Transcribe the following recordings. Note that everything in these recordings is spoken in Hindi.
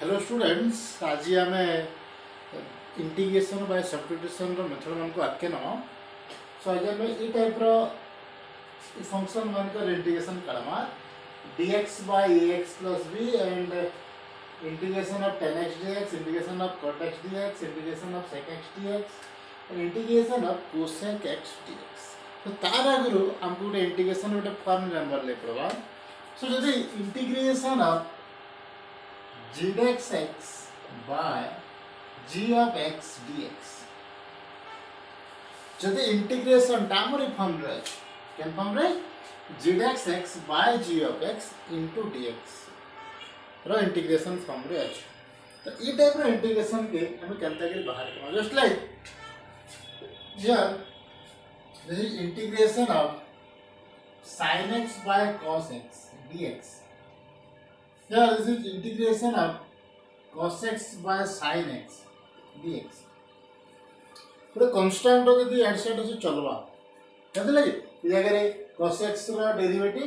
हेलो स्टूडेंट्स, आज आम इंटीग्रेशन बाय सब्स्टिट्यूशन मेथड मान को आके न सो आज आम ये टाइप फंक्शन मान को integration Karma dx by ax plus b and integration of tan x dx, integration of cot x dx, integration of sec x dx and integration of cosec x dx। तो तार आगु आमको गोटे इंटीग्रेशन गोटे फॉर्म जानवर ले पड़वा। सो जदि integration of g dx x by g of x dx जदि इंटीग्रेशन टामरी फॉर्म रे केन फॉर्म रे g dx x by g of x into dx रो इंटीग्रेशन फॉर्म रे अछि। तो ई टाइप रो इंटीग्रेशन के हम केनता के बाहर करबा just like here this is integration of sin x by cos x dx। Here this is integration of cos x by sin x dx। पूरे कांस्टेंट रो यदि एड साइड से चलवा कहते लगे ये जगह रे cos x रो डेरिवेटिव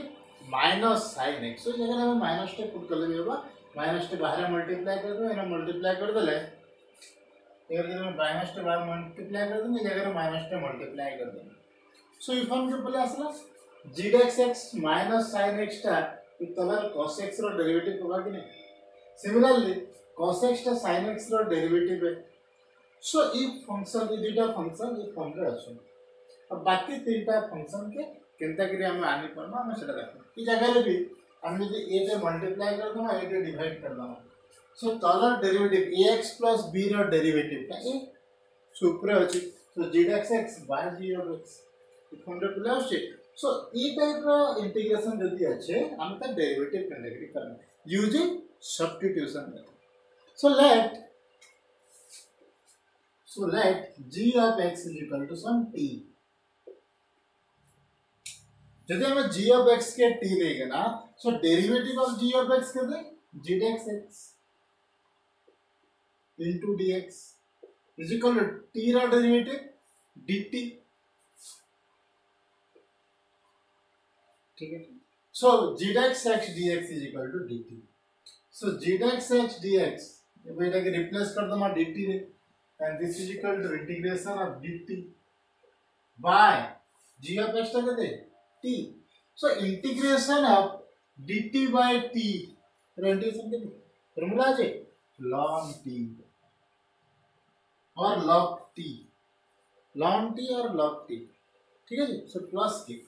माइनस sin x। सो जगह हम माइनस टे पुट कर ले बाबा माइनस टे बाहर मल्टीप्लाई कर दो एना मल्टीप्लाई कर देले एक दिन में माइनस टे बाहर मल्टीप्लाई कर दो जगह माइनस टे मल्टीप्लाई कर दो। सो ई फॉर्म के पहले आसला g dx x minus sin x टा इ तलर cos x रो डेरिवेटिव होगा कि नहीं। सिमिलरली cos x टा sin x रो डेरिवेटिव है। सो ई फंक्शन ई दुटा फंक्शन ई फॉर्म रे अछि। अब बाकी तीनटा फंक्शन के केनता करी हम आनी परमा हम सेटा देखो ई जगह रे भी हम यदि a से मल्टीप्लाई कर दमा a से डिवाइड कर दमा। सो तलर डेरिवेटिव ax + b रो डेरिवेटिव ता ए सुपर अछि। सो g dx x by g of x E form रे पहले अछि। सो ई टाइप रो इंटीग्रेशन जदी अच्छे हम त डेरिवेटिव कैटेगरी करना using substitution method. So let g of x = some t। जदी हम g of x के t लेगे ना so derivative of g of x के दे g dx x into dx = t रो डेरिवेटिव dt। ठीक है। सो g dx x dx = dt। सो g dx x dx बेटा के रिप्लेस कर दमा dt रे and this is equal to integration of dt by g of x टा दे t। So integration of dt by t integration के फॉर्मूला है ln t और log t ln t और log t। ठीक है जी। सो प्लस के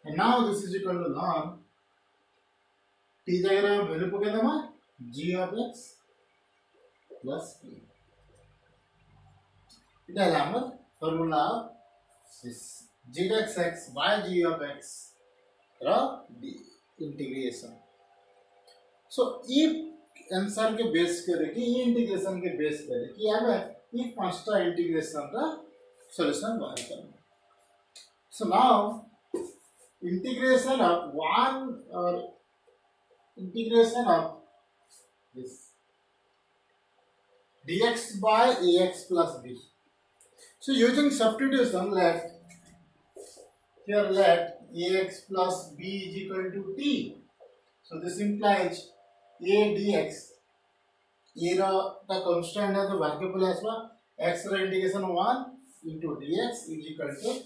and now this is equal to ln t जगह हम वैल्यू पके दमा g of x plus t। इटा है हमर formula this g dx x by g of x रो इंटीग्रेशन। सो ई आंसर के बेस करे कि ई इंटीग्रेशन के बेस करे कि हमें ई पांचटा इंटीग्रेशन का सॉल्यूशन बाहर करना। So now integration of one or integration of this dx by ax plus b। So using substitution let ax plus b is equal to t। So this implies a dx a रा ता constant है तो बाहर के पहले आसवा x रा integration 1 into dx is equal to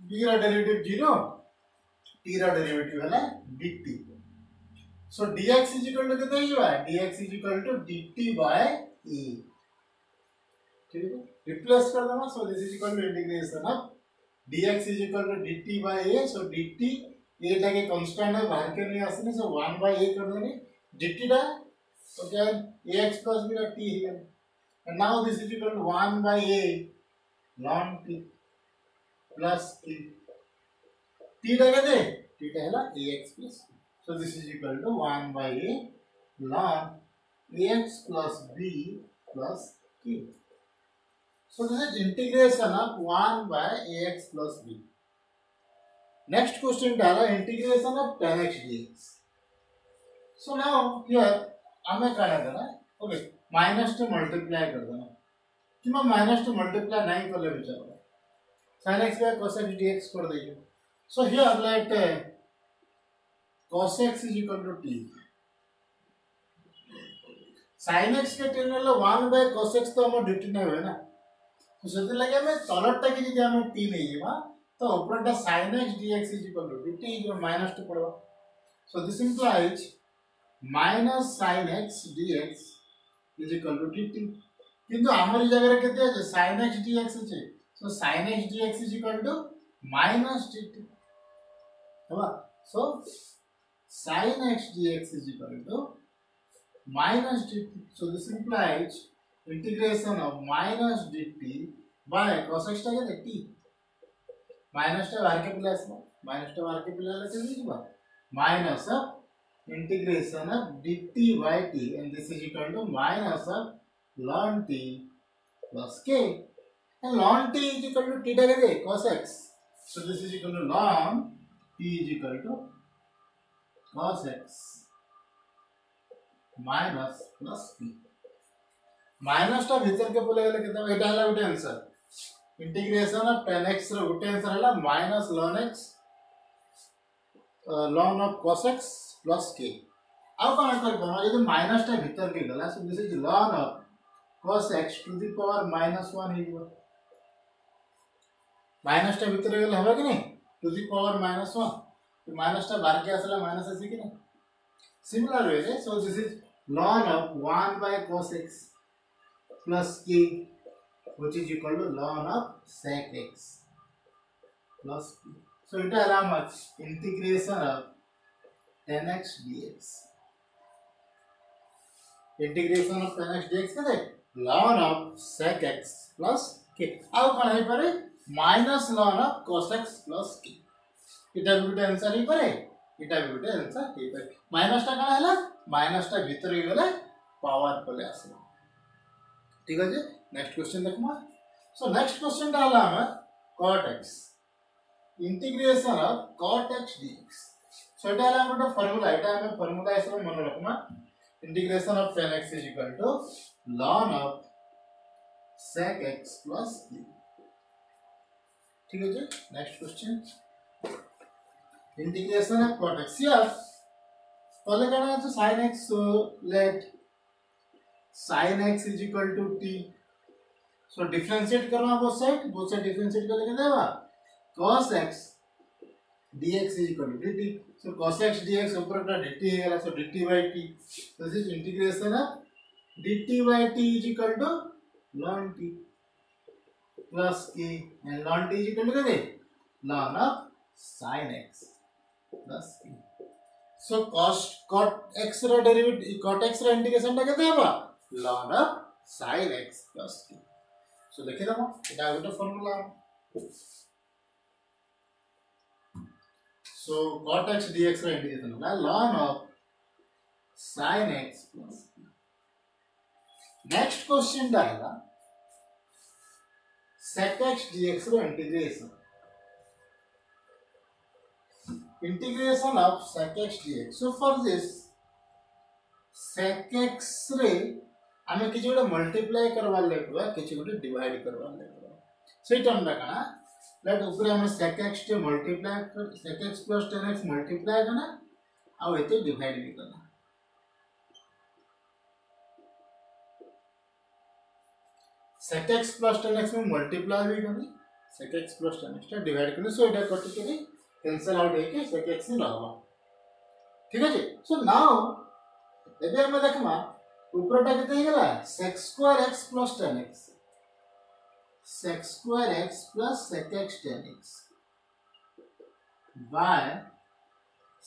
b रा डेरिवेटिव 0 t रा डेरिवेटिव है dt। सो dx कितना ही हुआ dx dt by a। ठीक है रिप्लेस कर देना। So this is equal to integration of dx dt by a। So dt a टा के कांस्टेंट है बाहर के नहीं आसने सो 1 by a कर देंगे dt टा तो क्या ax plus b t है and now this is equal to 1 by a ln t plus t t टा कहते t टा है ना ax plus। so this is equal to 1 by a ln ax plus b plus t। so this is integration of 1 by ax plus b। next question डाला integration of tan x dx। so now here हमें क्या करना है ओके माइनस टू मल्टीप्लाई कर देना कि मैं माइनस टू मल्टीप्लाई नहीं कर ले बेचारा sin x by cos x dx कर दीजिए। So here let cos x is equal to t sin x के टर्मिनल 1 by cos x तो हम dt नै होय ना, तो सेति लगे हमें तलटा के जदि हम t नै जीवा तो ऊपरटा sin x dx dt जो minus two Padwa, so this implies minus sin x dx is equal to dt, किंतु हमर जगह रे केते আছে sin x dx আছে, so sin x dx is equal to minus dt हवा, so sin x dx is equal to minus dt, so this implies integration of minus dt by cos x टा के t माइनस टा बाहर के प्लस में माइनस टा बाहर के प्लस लेके लिखबा minus of integration of dt by t and this is equal to minus of ln t plus k, and ln t is equal to t टा के cos x, so this is equal to ln t is equal to cos x minus plus p, minus टा भीतर के बोले गेले केता एटा हला गोटे answer, integration of tan x रो गोटे आंसर हला minus ln x ln of cos x plus k, अब कोन कर बना यदि माइनस टा भीतर के गला, so this is ln of cos x to the power -1 हिबो, माइनस टा भीतर गेले हबा कि नहीं टू द पावर -1, तो माइनस टा बाहर के आसला माइनस আছে कि नहीं, सिमिलर वे रे, सो this is ln of 1 by cos x plus k which is equal to ln of sec x plus p, so it is how much integration of tan x dx, integration of tan x dx के ln of sec x plus k, अब कौन है पर minus ln of cos x plus k, इटा भी गोटे आंसर ही परे, इटा भी गोटे आंसर ही परे, माइनस टा कौन हैला माइनस टा भीतर ही गले पावर पले आसला, ठीक है जी। नेक्स्ट क्वेश्चन देखमा, सो नेक्स्ट क्वेश्चन डाला हम cot x integration of cot x dx, so एटा हला गोटे फार्मूला, एटा हम फार्मूला ऐसे मन रखमा, integration of tan x is equal to ln of sec x plus k, ठीक है जी। Next question integration of cot x, या पहले कहना है sin x, so let sin x is equal to t, so differentiate करना बोथ साइड differentiate कर लेके देवा cos x dx is equal to dt, so cos x dx ऊपर का dt है, so dt by t, this is integration of dt by t is equal to ln t plus k, and ln t is equal to ln of sin x plus k, so cot x रा डेरिवेटिव cot x रा इंटीग्रेशन टा केते हबा ln of sin x plus k, so लिखे दमा एटा गोटे formula, so cot x dx रा इंटीग्रेशन होला ln of sin x plus k। Next question दा हैला sec x dx रा integration of sec x dx, so for this sec x रे हमें किछि गोटे मल्टीप्लाई करवा लेबा, किछि गोटे डिवाइड करवा लेबा, सेही टर्म दा कना लेट ऊपर हम sec x टे मल्टीप्लाई कर sec x plus tan x multiply करना आ एते डिवाइड भी करना, sec x plus tan x में मल्टीप्लाई भी करनी, sec x plus tan x टा डिवाइड करनी, सो एटा कट के कैंसिल आउट है के sec x न रहबा, ठीक है जी। सो नाउ एबे हम देखमा ऊपरटा केते हे गेला sec square x plus tan x, sec square x plus sec x tan x by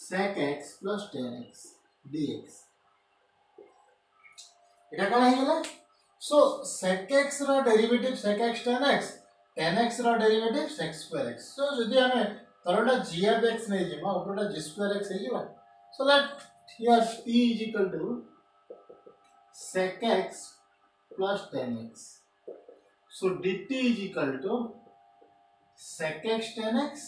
sec x plus tan x dx, एटा कोन हे गेला, सो sec x रा derivative sec x tan x रा डेरिवेटिव sec square x, सो जदि हमें तलटा g of x नै जेमा ऊपरटा g square x हे जेबा, so let here t is equal to sec x plus tan x, so dt is equal to sec x tan x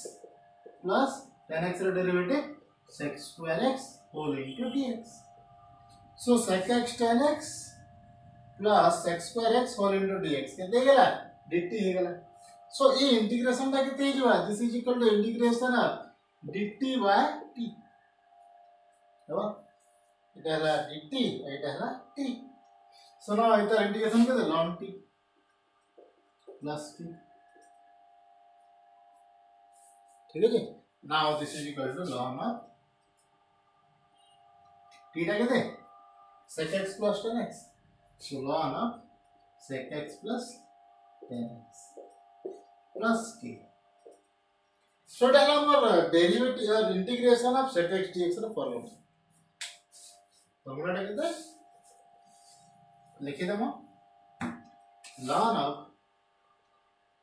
plus tan x रा derivative sec square x whole into dx, so sec x tan x plus sec square x whole into dx केते गेला dt हे गेला, so ये इंटीग्रेशन टा केते हिजबा, this is equal to integration of dt by t, हो एटा ला dt एटा ला t, सो नाउ इधर इंटीग्रेशन के ln t प्लस t, ठीक है जी। Now this is equal to ln of t टा केते sec x plus tan x, so ln of sec x plus tan x plus t, so that our derivative or integration of sec x dx ର फॉर्मूला टा केते लिखि दम ln of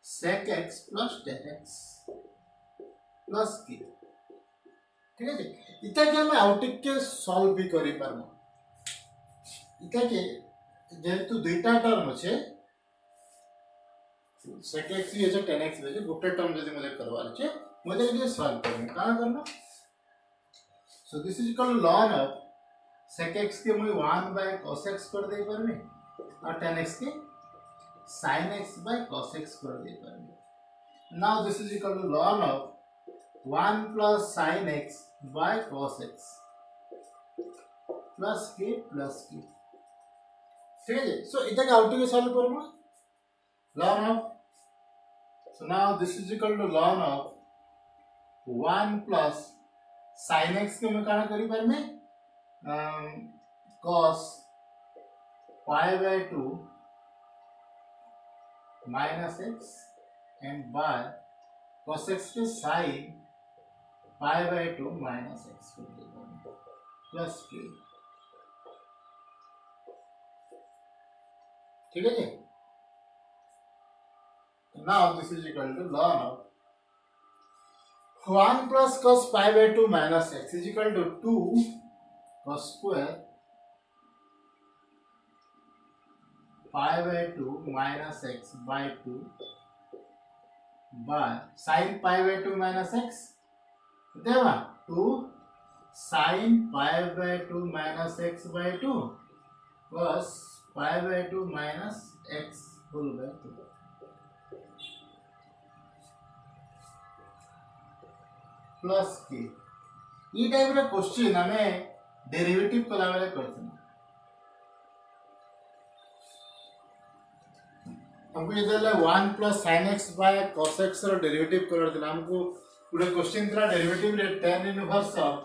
sec x plus tan x plus t, ठीक है जी। इता के हम आउटिक के सॉल्व भी करि परमो, इता के जेतु दुईटा टर्म अछि sec x भी अछि tan x भी अछि, गोटे टर्म जदि मले करवार अछि मले ये सॉल्व करना का करना। So this is equal to ln of sec x के मुई 1 by cos x कर दे परमे और tan x के sin x by cos x कर दे परमे। Now this is equal to ln of 1 plus sin x by cos x plus k plus k, ठीक है जी। सो इधर का आउटिंग सॉल्व करूंगा ln of, so now this is equal to ln of 1 plus sin x के मैं काना करी पर में cos pi by 2 minus x and by cos x के sin pi by 2 minus x plus k, ठीक है जी। Now this is equal to ln of 1 plus cos pi by 2 minus x is equal to 2 cos square pi by 2 minus x by 2 by sin pi by 2 minus x देवा 2 sin pi by 2 minus x by 2 cos pi by 2 minus x whole by 2, plus के ई टाइप रे क्वेश्चन हमें डेरिवेटिव कला बेले करते हमको ये देले 1 plus sin x by cos x रो डेरिवेटिव कर देला। हमको पूरा क्वेश्चन था डेरिवेटिव रे tan inverse of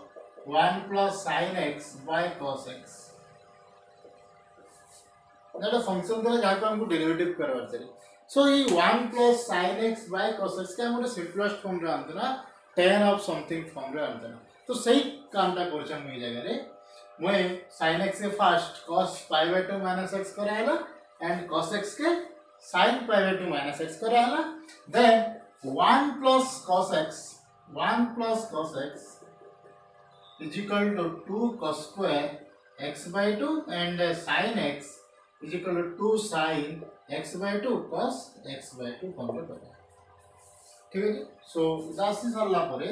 1 plus sin x by cos x, that function था जहां पे हमको डेरिवेटिव करवार चले। सो ये 1 plus sin x by cos x का हम सिंपलेस्ट फॉर्म रे आनते ना tan of something फॉर्म रे आनते ना, तो सही कामटा करछ हम ई जगह रे मैं sin x के first cos pi by 2 minus x करायला एंड cos x के sin pi by 2 minus x करायला, then 1 plus cos x is equal to 2 cos square x by 2 and sin x is equal to 2 sin x by 2 cos x by 2 form रे करबा, ठीक है जी। सो दासी सरला परे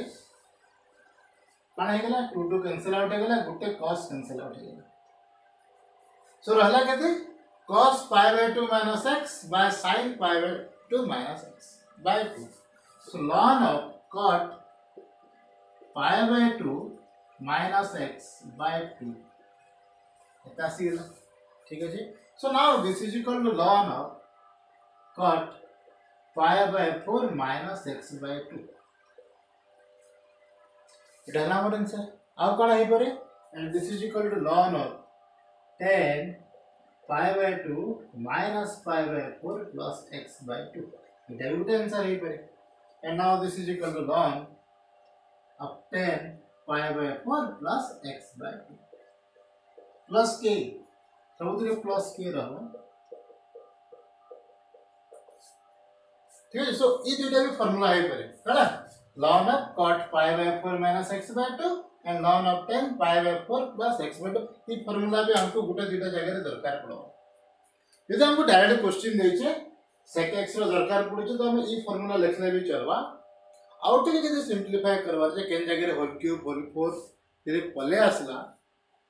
काना हे गेला 2 2 कैंसिल आउट हे गेला, गुटे cos कैंसिल आउट हे गेला। सो रहला केते cos pi by 2 minus x by sin pi by 2 minus x by 2, so ln of cot pi by 2 minus x by 2 इतना सी है, ठीक है जी। So now this is equal to ln of cot pi by 4 minus x by 2, इटा ना मोर आंसर आउ कोन हे परे, and this is equal to ln of 10 pi by 2 minus pi by 4 plus x by 2, इटा गुटे आंसर हे परे। And now this is equal to ln of 10 pi by 4 plus x by 2 plus k, सबुतरे प्लस k रहबो, ठीक है। सो ई दुटा भी फार्मूला है परे करा ln of cot pi by 4 minus x by 2 and ln of 10 pi by 4 plus x by 2, E formula भी हमको गुटे दुटा जगह रे दरकार पड़ो। यदि हमको डायरेक्ट क्वेश्चन देइ छे sec x रो दरकार पड़ो तो हम ई फार्मूला लिखले भी चलबा। आउट के जदि सिंपलीफाई करवा जे केन जगह रे होल क्यूब होल 4 यदि पले आसला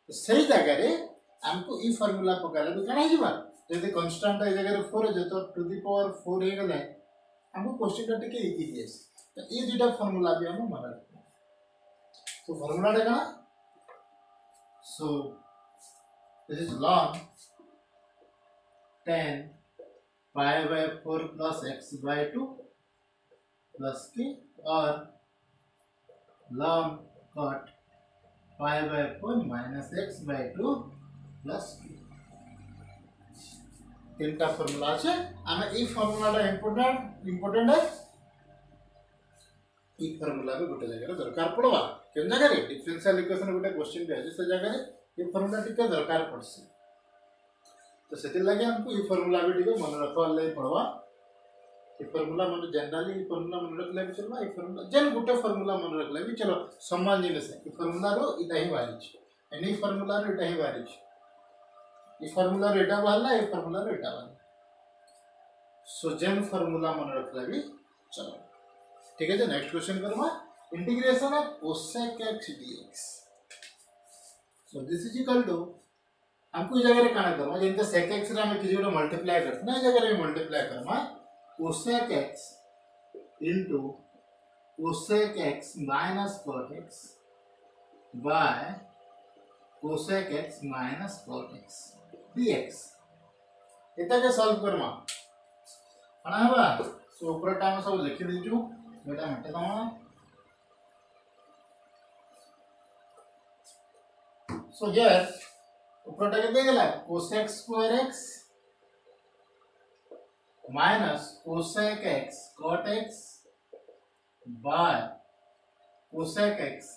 तो सही जगह रे हमको ई फार्मूला पकाले भी कना हिबा, यदि कांस्टेंट ए जगह रे 4 है तो टू द पावर 4 हे गेले हमको क्वेश्चन टा टिके इजी दिस, तो ई दुटा फार्मूला भी हम माना। तो फार्मूला टा कना, so this is ln 10 pi by 4 plus x by 2 plus की और ln cot pi by 4 minus x by 2 plus की तीनटा फॉर्मूला আছে আমি এই ফর্মুলাটা ইম্পর্টেন্ট है এই ফর্মুলা भी गोटे जगह दरकार पड़वा केन जगह रे डिफरेंशियल इक्वेशन गोटे क्वेश्चन भी है से जगह रे ये फॉर्मूला टिके दरकार पड़सी तो सेति लागि हमको ये फॉर्मूला भी टिके मन रखवा ले पड़वा ये फॉर्मूला मन जनरली ये फॉर्मूला मन रखले भी चलवा ये फॉर्मूला जन गोटे फॉर्मूला मन रखले भी चलो समान जिनिस है ये फॉर्मूला रो इटा ही वारी छ एनी फॉर्मूला रो इटा ही वारी छ ये फॉर्मूला रो इटा वाला ये फॉर्मूला रो इटा वाला सो जन फॉर्मूला मन रखले भी चलो ठीक है। तो नेक्स्ट क्वेश्चन करूँगा integration of cosec x d x so this is equal to हमको इस जगह रे काना करवा जेंते सेक एक्स रे हम किसी को मल्टीप्लाई करते ना इस जगह रे मल्टीप्लाई करवा cosec x into cosec x minus cot x bye cosec x minus cot x dx एता के सॉल्व करवा अना हबा सो ऊपर टाइम सब लिखि दिजु बेटा हटे दमा सो हियर ऊपर टाके दे गेला cosec square x minus cosec x cot x by cosec x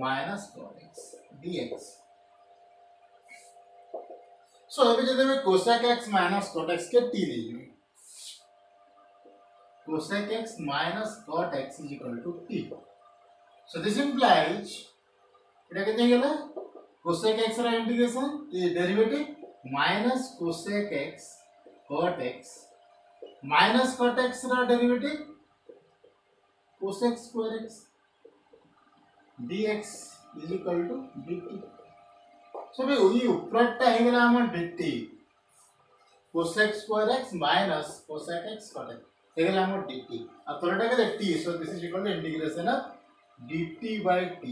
minus cot x dx so अभी जब मैं cosec x minus cot x के t ले cosec x minus cot x is equal to t. So this implies इधर कितने गेला cosec x रा इंटीग्रेशन ये derivative minus cosec x cot x minus cot x रा derivative cosec square x dx is equal to dt. So भाई वही ऊपर टा है गेला हमार dt cosec square x minus cosec x cot x एगला हम dt अब तोरटा के t so this is equal to integration of dt by t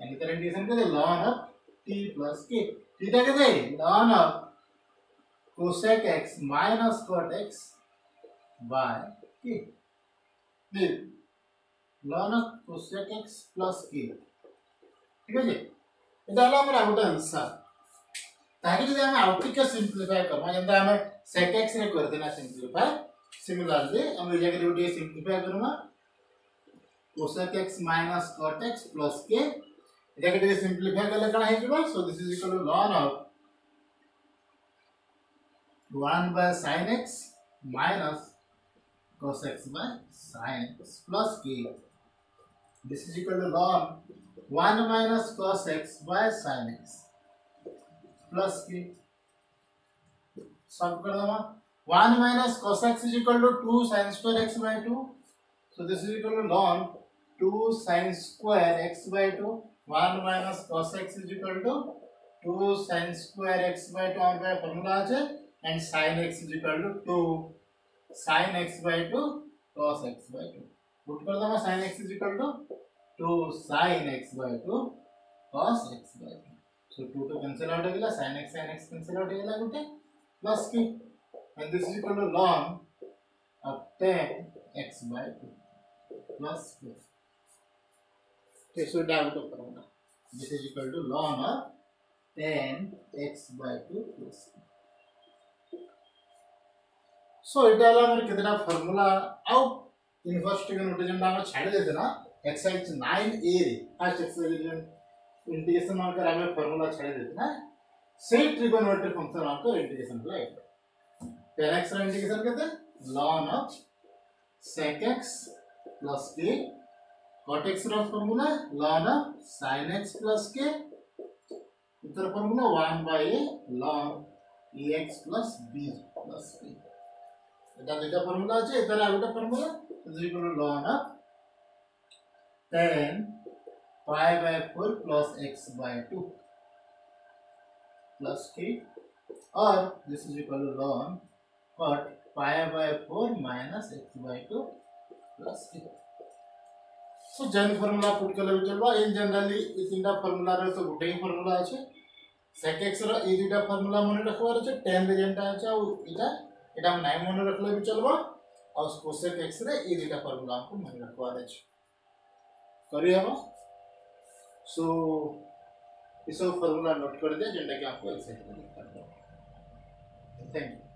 यानी तर इंटीग्रेशन के ln of t plus k theta के ln of cosec x minus cot x by k फिर ln of cosec x plus k ठीक है जी एटा हला हमर आउट आंसर ताकि जे हम आउट के सिंपलीफाई करबा जंदा हम sec x रे कर देना सिंपलीफाई सिमिलरली हम इस जगह पे सिंपलीफाई करूंगा cosec x minus cot x plus k इधर के सिंपलीफाई करले कना है कि so this is equal to ln of 1 by sin x minus cos x by sin x plus k this is equal to ln 1 minus cos x by sin x plus k सब कर दवा 1 minus cos x is equal to 2 sin square x by 2. So this is equal to ln 2 sin square x by 2. 1 minus cos x is equal to 2 sin square x by 2 our formula আছে and sin x is equal to 2 sin x by 2 cos x by 2. Put कर दमा sin x is equal to 2 sin x by 2 cos x by 2. So 2 to cancel out हो गेला sin x cancel out हो गेला गुटे प्लस की and this is equal to ln of 10 x by 2 plus 4. Okay, so doubt करूंगा this is equal to ln of 10 x by 2 plus 4. So इटा वाला हमर कितना फार्मूला आउट इनवर्स के नोटेशन में हम छाड़ देते ना एक्सरसाइज 9a रे फर्स्ट एक्सरसाइज इंटीग्रेशन में कर हमें फार्मूला छाड़ देते ना सेट ट्रिगोनोमेट्रिक फंक्शन आपको इंटीग्रेशन पे 10 x रा इंटीग्रेशन कहते हैं ln of sec x plus k cot x रा formula ln of sin x plus k इधर formula 1 by a ln ax plus b plus k এটা দুইটা ফার্মুলা আছে এটার আরেকটা ফার্মুলা is equal to ln of 10 pi by 4 plus x by 2 plus k और this is equal to ln cot pi by 4 minus x by 2 plus k. So जन फार्मूला पुट करले चलबा इन जनरली ई तीनटा फार्मूला रे तो गुटे ही फार्मूला আছে sec x रो ई दुटा फार्मूला मन रखवार अछि tan रे जेंटा अछि आ इटा हम 9 मन रखले भी चलबो और cosec x रे ई दुटा फार्मूला हमको मन रखवार अछि करी हबो सो इस फार्मूला नोट कर दे जेंटा कि आपको एक्सरसाइज में दिखा दो थैंक यू।